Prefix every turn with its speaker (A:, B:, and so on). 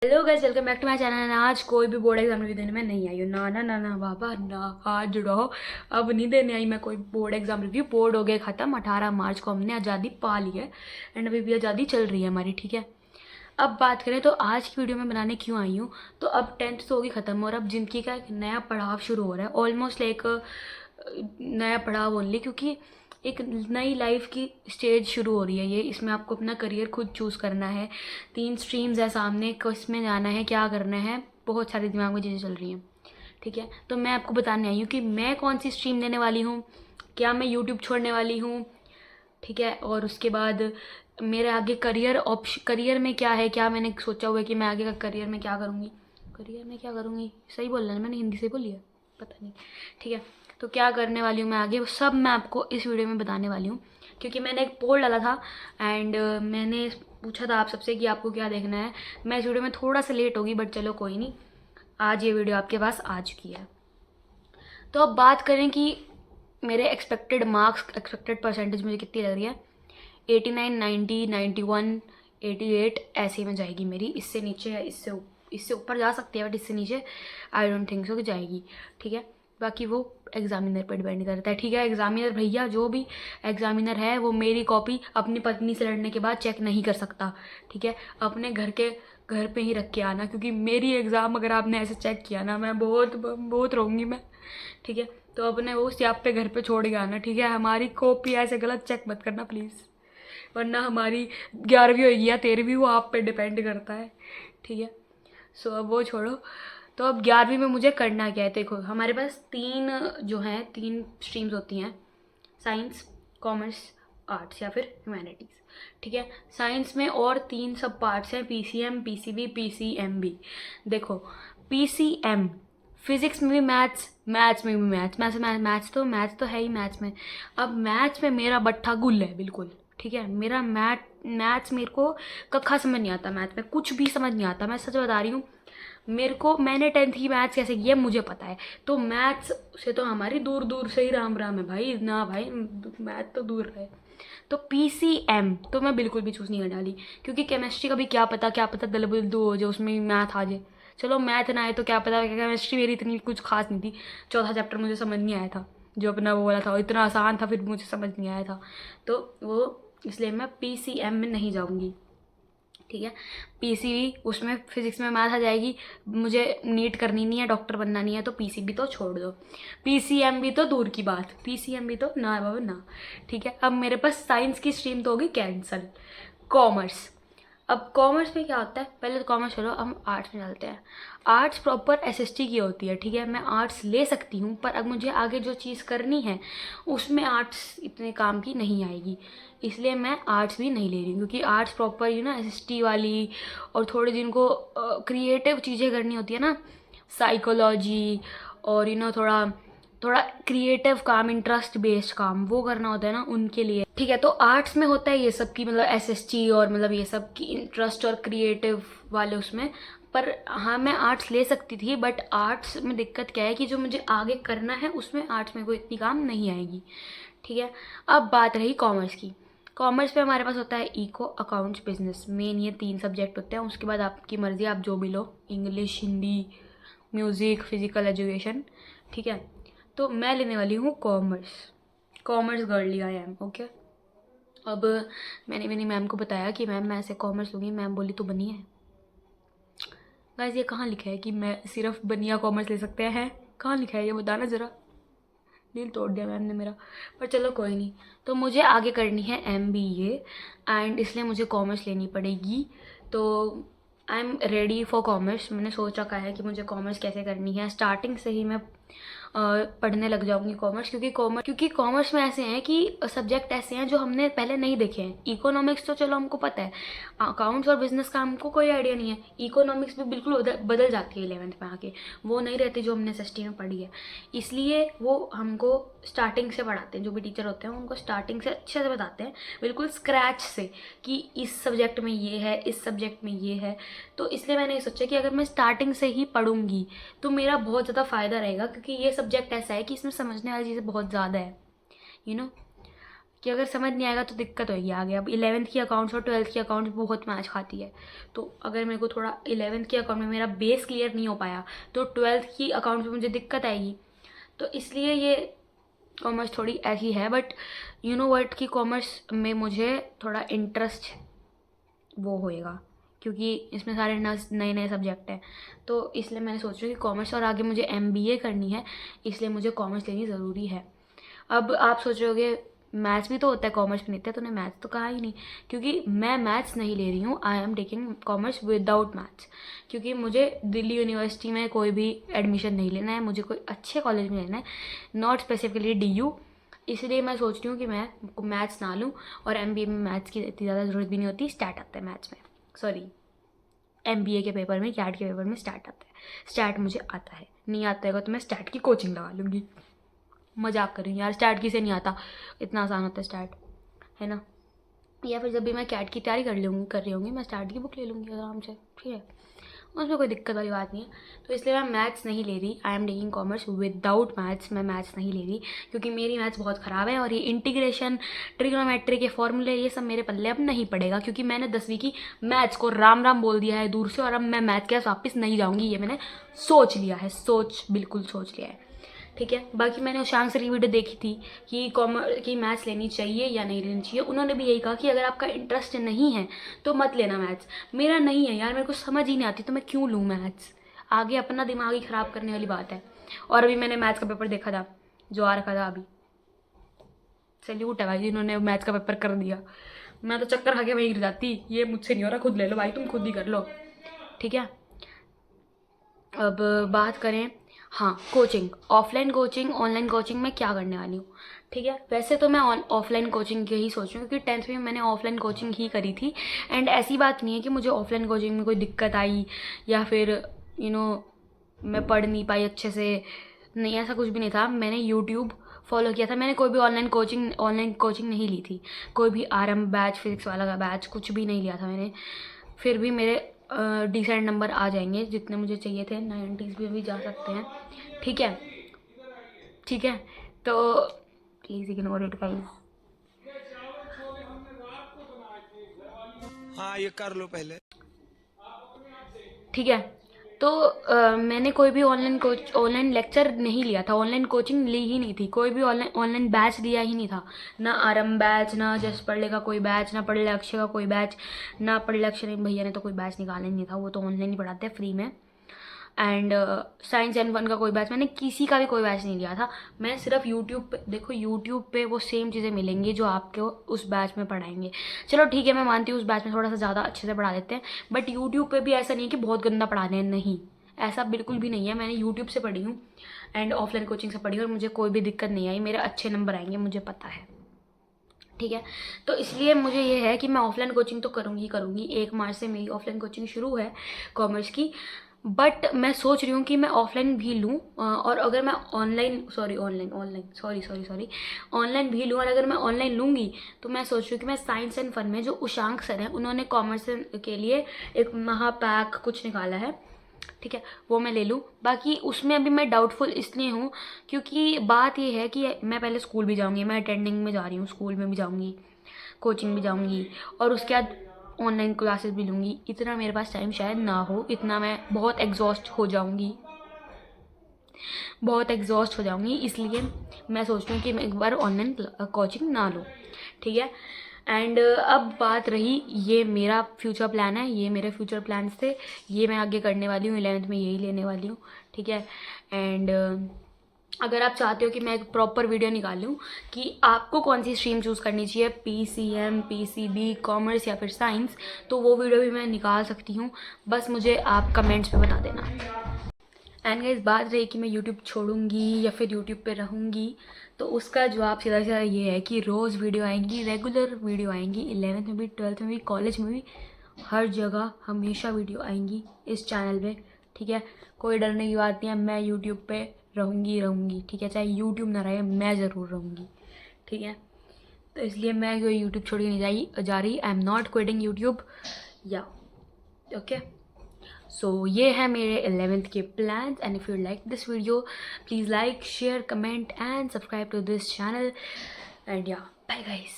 A: Hello guys, welcome back to my channel. आज कोई भी बोर्ड एग्जाम रिव्यू देने में नहीं आई हूँ। ना ना ना ना बाबा ना, हाथ जुड़ाओ। अब नहीं देने आई मैं कोई बोर्ड एग्जाम रिव्यू। बोर्ड हो गए ख़त्म। 18 मार्च को हमने आज़ादी पा ली है एंड अभी भी आज़ादी चल रही है हमारी, ठीक है। अब बात करें तो आज की वीडियो में बनाने क्यों आई हूँ, तो अब 10th तो होगी ख़त्म और अब ज़िंदगी का एक नया पड़ाव शुरू हो रहा है। ऑलमोस्ट लाइक नया पड़ाव ओनली, क्योंकि एक नई लाइफ की स्टेज शुरू हो रही है ये। इसमें आपको अपना करियर खुद चूज़ करना है। 3 स्ट्रीम्स है सामने, किस में जाना है, क्या करना है, बहुत सारे दिमाग में चीज़ें चल रही हैं, ठीक है। तो मैं आपको बताने आई हूँ कि मैं कौन सी स्ट्रीम लेने वाली हूँ, क्या मैं यूट्यूब छोड़ने वाली हूँ, ठीक है। और उसके बाद मेरे आगे करियर में क्या है, क्या मैंने सोचा हुआ है कि मैं आगे का करियर में क्या करूँगी। करियर में क्या करूँगी, सही बोल रहा है मैंने, हिंदी से बोली है, पता नहीं, ठीक है। तो क्या करने वाली हूँ मैं आगे, वो सब मैं आपको इस वीडियो में बताने वाली हूँ। क्योंकि मैंने एक पोल डाला था एंड मैंने पूछा था आप सबसे कि आपको क्या देखना है। मैं इस वीडियो में थोड़ा सा लेट होगी, बट चलो कोई नहीं, आज ये वीडियो आपके पास आ चुकी है। तो अब बात करें कि मेरे एक्सपेक्टेड मार्क्स, एक्सपेक्टेड परसेंटेज मुझे कितनी लग रही है। 89, 90, 91, 88 ऐसे में जाएगी मेरी। इससे नीचे या इससे ऊपर जा सकती है, बट इससे नीचे आई डोंट थिंक सो कि जाएगी, ठीक है। बाकी वो एग्जामिनर पर डिपेंड करता है, ठीक है। एग्जामिनर भैया, जो भी एग्जामिनर है वो मेरी कॉपी अपनी पत्नी से लड़ने के बाद चेक नहीं कर सकता, ठीक है। अपने घर पे ही रख के आना, क्योंकि मेरी एग्ज़ाम अगर आपने ऐसे चेक किया ना, मैं बहुत बहुत रोऊंगी मैं, ठीक है। तो अपने वो स्याप पे घर पे छोड़ के आना, ठीक है। हमारी कॉपी ऐसे गलत चेक मत करना प्लीज़, वरना हमारी 11वीं होगी या 13वीं वो आप पे डिपेंड करता है, ठीक है। सो अब वो छोड़ो। तो अब 11वीं में मुझे करना क्या है, देखो हमारे पास तीन स्ट्रीम्स होती हैं, साइंस, कॉमर्स, आर्ट्स या फिर ह्यूमैनिटीज़, ठीक है। साइंस में और 3 सब पार्ट्स हैं, पीसीएम, पीसीबी, पीसीएमबी। देखो पीसीएम, फिजिक्स में भी मैथ्स, मैथ्स में भी मैथ्स तो है ही मैथ्स में। अब मैथ्स में मेरा बट्ठा गुल है बिल्कुल, ठीक है। मेरा मैथ्स मेरे को कखा समझ नहीं आता, मैथ्स में कुछ भी समझ नहीं आता, मैं सच बता रही हूँ। मैंने 10th की मैथ्स कैसे की है मुझे पता है। तो मैथ्स से तो हमारी दूर दूर से ही राम राम है भाई, ना भाई, मैथ तो दूर रहे। तो पीसीएम तो मैं बिल्कुल भी चूज़ नहीं करने वाली, क्योंकि केमिस्ट्री का भी क्या पता दलबुल्दू हो जाए, उसमें मैथ आ जाए। चलो मैथ ना आए तो क्या पता, केमिस्ट्री मेरी इतनी कुछ खास नहीं थी। चौथा चैप्टर मुझे समझ नहीं आया था, जो अपना वो वाला था, इतना आसान था, फिर मुझे समझ नहीं आया था। तो वो इसलिए मैं पीसीएम में नहीं जाऊँगी, ठीक है। पीसीबी, उसमें फिजिक्स में मैथ आ जाएगी, मुझे नीट करनी नहीं है, डॉक्टर बनना नहीं है, तो पीसीबी तो छोड़ दो। पीसीएम भी तो दूर की बात, पीसीएम भी तो ना बाबा ना, ठीक है। अब मेरे पास साइंस की स्ट्रीम तो होगी कैंसल। कॉमर्स, अब कॉमर्स में क्या होता है, पहले तो कॉमर्स चलो, हम आर्ट्स में चलते हैं। आर्ट्स प्रॉपर एसएसटी की होती है, ठीक है। मैं आर्ट्स ले सकती हूँ, पर अब मुझे आगे जो चीज़ करनी है उसमें आर्ट्स इतने काम की नहीं आएगी, इसलिए मैं आर्ट्स भी नहीं ले रही हूँ। क्योंकि आर्ट्स प्रॉपर एसएसटी वाली, और थोड़े जिनको क्रिएटिव चीज़ें करनी होती है ना, साइकोलॉजी, और थोड़ा थोड़ा क्रिएटिव काम, इंटरेस्ट बेस्ड काम वो करना होता है ना, उनके लिए, ठीक है। तो आर्ट्स में होता है ये सब की, मतलब एसएसटी और मतलब ये सब की इंटरेस्ट और क्रिएटिव वाले उसमें। पर हाँ, मैं आर्ट्स ले सकती थी, बट आर्ट्स में दिक्कत क्या है कि जो मुझे आगे करना है उसमें आर्ट्स में कोई इतनी काम नहीं आएगी, ठीक है। अब बात रही कॉमर्स की। कॉमर्स पे हमारे पास होता है इको, अकाउंट्स, बिजनेस, मेन ये 3 सब्जेक्ट होते हैं। उसके बाद आपकी मर्ज़ी, आप जो भी लो, English, Hindi, music, physical education, ठीक है। तो मैं लेने वाली हूँ commerce, commerce girly I am, okay. अब मैंने मेरी मैम को बताया कि मैम मैं ऐसे कॉमर्स लूँगी। मैम बोली तो बनी है। गाइस ये कहाँ लिखा है कि मैं सिर्फ बनिया कॉमर्स ले सकते हैं, कहाँ लिखा है ये बताना ज़रा। दिल तोड़ दिया मैम ने मेरा, पर चलो कोई नहीं। तो मुझे आगे करनी है एमबीए एंड इसलिए मुझे कॉमर्स लेनी पड़ेगी। तो I am ready for commerce. मैंने सोच रखा है कि मुझे कॉमर्स कैसे करनी है। स्टार्टिंग से ही मैं पढ़ने लग जाऊंगी कॉमर्स, क्योंकि कॉमर्स में ऐसे हैं कि सब्जेक्ट ऐसे हैं जो हमने पहले नहीं देखे हैं। इकोनॉमिक्स तो चलो हमको पता है, अकाउंट्स और बिजनेस का हमको कोई आइडिया नहीं है। इकोनॉमिक्स भी बिल्कुल बदल जाती है 11th में आके, वो नहीं रहती जो हमने एसएसटी में पढ़ी है। इसलिए वो हमको स्टार्टिंग से पढ़ाते हैं, जो भी टीचर होते हैं उनको स्टार्टिंग से अच्छे से बताते हैं, बिल्कुल स्क्रैच से, कि इस सब्जेक्ट में ये है, इस सब्जेक्ट में ये है। तो इसलिए मैंने ये सोचा कि अगर मैं स्टार्टिंग से ही पढ़ूंगी तो मेरा बहुत ज़्यादा फ़ायदा रहेगा, क्योंकि ये सब्जेक्ट ऐसा है कि इसमें समझने वाली चीज़ें बहुत ज़्यादा है, यू नो। कि अगर समझ नहीं आएगा तो दिक्कत होगी आगे। अब 11th की अकाउंट्स और 12th की अकाउंट्स बहुत मैच खाती है, तो अगर मेरे को थोड़ा 11th की अकाउंट में मेरा बेस क्लियर नहीं हो पाया तो 12th की अकाउंट्स में मुझे दिक्कत आएगी। तो इसलिए ये कॉमर्स थोड़ी ऐसी है, बट यू नो व्हाट कि कॉमर्स में मुझे थोड़ा इंटरेस्ट वो होएगा, क्योंकि इसमें सारे नए नए सब्जेक्ट हैं। तो इसलिए मैंने सोच रही हूँ कि कॉमर्स, और आगे मुझे MBA करनी है, इसलिए मुझे कॉमर्स लेनी ज़रूरी है। अब आप सोच रहे होगे मैथ्स भी तो होता है कॉमर्स में, नहीं होता, तूने मैथ्स तो कहा ही नहीं। क्योंकि मैं मैथ्स नहीं ले रही हूँ, I am taking commerce without maths, क्योंकि मुझे दिल्ली यूनिवर्सिटी में कोई भी एडमिशन नहीं लेना है, मुझे कोई अच्छे कॉलेज में लेना है, नॉट स्पेसिफिकली DU। इसलिए मैं सोच रही हूँ कि मैं मैथ्स ना लूँ, और MBA में मैथ्स की इतनी ज़्यादा ज़रूरत भी नहीं होती। स्टैट आता है मैथ्स में, सॉरी MBA के पेपर में, कैट के पेपर में स्टैट आता है। स्टैट मुझे आता है, नहीं आता है तो मैं स्टैट की कोचिंग लगा लूँगी। मजाक कर रही हूँ यार, स्टैट किसे नहीं आता, इतना आसान होता है स्टैट, है ना। या फिर जब भी मैं कैट की तैयारी कर रही होंगी मैं स्टैट की बुक ले लूँगी आराम से, ठीक है, उसमें कोई दिक्कत वाली बात नहीं है। तो इसलिए मैं मैथ्स नहीं ले रही, I am taking commerce without maths. मैं मैथ्स नहीं ले रही क्योंकि मेरी मैथ्स बहुत ख़राब है, और ये इंटीग्रेशन, ट्रिग्नोमेट्री के फॉर्मूले, ये सब मेरे पल्ले अब नहीं पड़ेगा, क्योंकि मैंने 10वीं की मैथ्स को राम राम बोल दिया है दूर से, और अब मैं मैथ के पास वापस नहीं जाऊँगी, ये मैंने सोच लिया है, बिल्कुल सोच लिया है, ठीक है। बाकी मैंने उशांक सर की वीडियो देखी थी कि मैथ्स लेनी चाहिए या नहीं लेनी चाहिए। उन्होंने भी यही कहा कि अगर आपका इंटरेस्ट नहीं है तो मत लेना मैथ्स। मेरा नहीं है यार, मेरे को समझ ही नहीं आती, तो मैं क्यों लूँ मैथ्स, आगे अपना दिमाग ही ख़राब करने वाली बात है। और अभी मैंने मैथ्स का पेपर देखा था जो आ रखा था अभी, सैल्यूट है भाई जिन्होंने मैथ्स का पेपर कर दिया। मैं तो चक्कर खा के वहीं गिर जाती, ये मुझसे नहीं हो रहा, खुद ले लो भाई, तुम खुद ही कर लो, ठीक है। अब बात करें, हाँ, coaching, offline coaching, online coaching में क्या करने वाली हूँ, ठीक है। वैसे तो मैं ऑफलाइन कोचिंग की ही सोच रही हूँ, क्योंकि 10th में मैंने ऑफलाइन कोचिंग ही करी थी, एंड ऐसी बात नहीं है कि मुझे ऑफलाइन कोचिंग में कोई दिक्कत आई या फिर मैं पढ़ नहीं पाई अच्छे से, नहीं, ऐसा कुछ भी नहीं था। मैंने यूट्यूब फॉलो किया था, मैंने कोई भी ऑनलाइन कोचिंग नहीं ली थी, कोई भी RM बैच, फिजिक्स वाला का बैच, कुछ भी नहीं लिया था मैंने। फिर भी मेरे डिसेंट नंबर आ जाएंगे जितने मुझे चाहिए थे, 90s भी जा सकते हैं, ठीक है, ठीक है। तो प्लीज़ इग्नोर इट गाइस।
B: हाँ, ये कर लो पहले,
A: ठीक है। तो मैंने कोई भी ऑनलाइन लेक्चर नहीं लिया था, ऑनलाइन कोचिंग ली ही नहीं थी, कोई भी ऑनलाइन बैच लिया ही नहीं था, ना RM बैच, ना जस्ट पढ़ ले का कोई बैच, ना पढ़ ले अक्षय का कोई बैच, ना पढ़ ले अक्षय भैया ने तो कोई बैच निकाला ही नहीं था, वो तो ऑनलाइन ही पढ़ाते हैं फ्री में। एंड साइंस एंड वन का कोई बैच, मैंने किसी का भी कोई बैच नहीं लिया था। मैं सिर्फ यूट्यूब पे, देखो यूट्यूब पे वो सेम चीज़ें मिलेंगी जो आपको उस बैच में पढ़ाएंगे। चलो ठीक है, मैं मानती हूँ उस बैच में थोड़ा सा ज़्यादा अच्छे से पढ़ा देते हैं, बट यूट्यूब पे भी ऐसा नहीं है कि बहुत गंदा पढ़ा रहे हैं, नहीं, ऐसा बिल्कुल भी नहीं है। मैंने यूट्यूब से पढ़ी हूँ एंड ऑफलाइन कोचिंग से पढ़ी हूँ, और मुझे कोई भी दिक्कत नहीं आई, मेरे अच्छे नंबर आएंगे, मुझे पता है, ठीक है। तो इसलिए मुझे ये है कि मैं ऑफलाइन कोचिंग तो करूँगी 1 मार्च से मेरी ऑफलाइन कोचिंग शुरू है कॉमर्स की, बट मैं सोच रही हूँ कि मैं ऑफलाइन भी लूँ, और अगर मैं ऑनलाइन भी लूँ, और अगर मैं ऑनलाइन लूँगी तो मैं सोच रही हूँ कि मैं साइंस एंड फन में जो उशांक सर हैं, उन्होंने कॉमर्स के लिए एक महापैक कुछ निकाला है, ठीक है, वो मैं ले लूँ। बाकी उसमें अभी मैं डाउटफुल इसलिए हूँ क्योंकि बात ये है कि मैं पहले स्कूल भी जाऊँगी, मैं अटेंडिंग में जा रही हूँ, स्कूल में भी जाऊँगी, कोचिंग भी जाऊँगी, और उसके बाद ऑनलाइन क्लासेस भी लूँगी। इतना मेरे पास टाइम शायद ना हो, इतना मैं बहुत एग्जॉस्ट हो जाऊँगी, इसलिए मैं सोच रही हूँ कि मैं एक बार ऑनलाइन कोचिंग ना लूँ, ठीक है। एंड अब बात रही, ये मेरा फ्यूचर प्लान है, ये मेरे फ्यूचर प्लान्स थे, ये मैं आगे करने वाली हूँ, 11th में यही लेने वाली हूँ, ठीक है। एंड अगर आप चाहते हो कि मैं एक प्रॉपर वीडियो निकालूँ कि आपको कौन सी स्ट्रीम चूज़ करनी चाहिए, PCM, PCB, कॉमर्स या फिर साइंस, तो वो वीडियो भी मैं निकाल सकती हूँ, बस मुझे आप कमेंट्स पे बता देना। एंड गाइस, बात रही कि मैं यूट्यूब छोड़ूंगी या फिर यूट्यूब पे रहूँगी, तो उसका जवाब सीधा सीधा ये है कि रोज़ वीडियो आएंगी, रेगुलर वीडियो आएंगी, 11th में भी, 12th में भी, कॉलेज में भी, हर जगह हमेशा वीडियो आएंगी इस चैनल पे, ठीक है। कोई डरने की बात नहीं है, मैं यूट्यूब पे रहूँगी, ठीक है, चाहे यूट्यूब ना रहे, मैं ज़रूर रहूँगी, ठीक है। तो इसलिए मैं कोई यूट्यूब छोड़ के नहीं जा रही, I am not quitting YouTube, yeah okay. So ये है मेरे 11th के plans, and if you like this video please like, share, comment and subscribe to this channel, and yeah bye guys.